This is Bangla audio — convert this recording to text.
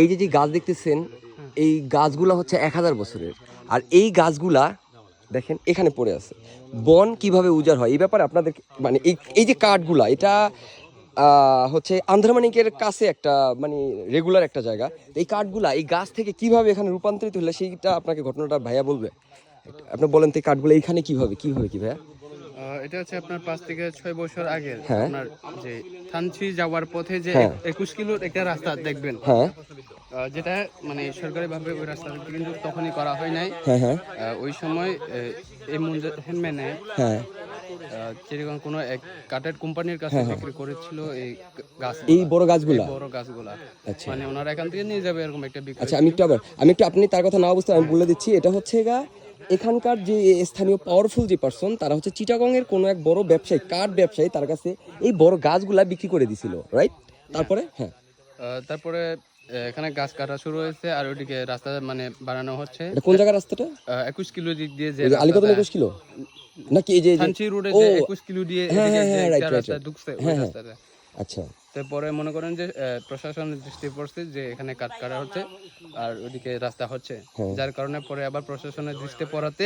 এই যে যে গাছ দেখতেছেন, এই গাছগুলা হচ্ছে 1000 বছরের। আর এই গাছগুলা দেখেন এখানে পড়ে আছে। বন কিভাবে উজাড় হয় এই ব্যাপারে আপনাদের মানে এই এই যে কাঠগুলা, এটা হচ্ছে আন্ধ্রমানিকের কাছে একটা মানে রেগুলার একটা জায়গা। এই কাঠগুলা এই গাছ থেকে কিভাবে এখানে রূপান্তরিত হলে সেইটা আপনাকে ঘটনাটা ভাইয়া বলবে। আপনি বলেন তো এই কাঠগুলো এইখানে কিভাবে কিভাবে কি ভাইয়া? এটা হচ্ছে আপনার 5 থেকে 6 বছর আগের হ্যাঁ আপনার যে থানচি যাওয়ার পথে যে হ্যাঁ 21 কিলোর একটা রাস্তা দেখবেন, হ্যাঁ যেটা মানে সরকারিভাবে ওই রাস্তাটা কিন্তু তখনই করা হয় নাই। হ্যাঁ হ্যাঁ ওই সময় এই হ্যান্ডম্যানে হ্যাঁ যেরকম কোনো এক কাঠের কোম্পানির কাছে হ্যাঁ হ্যাঁ বিক্রি করেছিল এই গাছ, এই বড় গাছগুলা। বড় গাছগুলা। আচ্ছা মানে ওনারা এখান থেকে নিয়ে যাবে এরকম একটা বিক্রি আচ্ছা, ছিল। আমি একটু আপনি তার কথা না বুঝতে আমি বলে দিচ্ছি। এটা হচ্ছে এখানকার যে স্থানীয় পাওয়ারফুল যে পার্সন, তারা হচ্ছে চিটাগং এর কোনো এক বড় ব্যবসায়ী, কাঠ ব্যবসায়ী, তার কাছে এই বড় গাছগুলা বিক্রি করে দিছিল, রাইট? তারপরে হ্যাঁ তারপরে এখানে গাছ কাটা শুরু হয়েছে আর ওইদিকে রাস্তা মানে বানানো হচ্ছে। এটা কোন জায়গার রাস্তাটা? 21 কিলো দিক দিয়ে যে ওই যে আলিকদম রাস্তাটা, 21 কিলো নাকি এই যে থানচি রোডে ও যে 21 কিলো দিয়ে হ্যাঁ এদিকে হ্যাঁ যে হ্যাঁ রাইট একটা রাইট রাস্তা রাইট ঢুকছে ওই হ্যাঁ হ্যাঁ রাস্তাটা। আচ্ছা তারপরে মনে করেন যে প্রশাসনের দৃষ্টি পড়ছে যে এখানে কাট কাটা হচ্ছে আর ওদিকে রাস্তা হচ্ছে, হ্যাঁ যার কারণে পরে আবার প্রশাসনের দৃষ্টি পড়াতে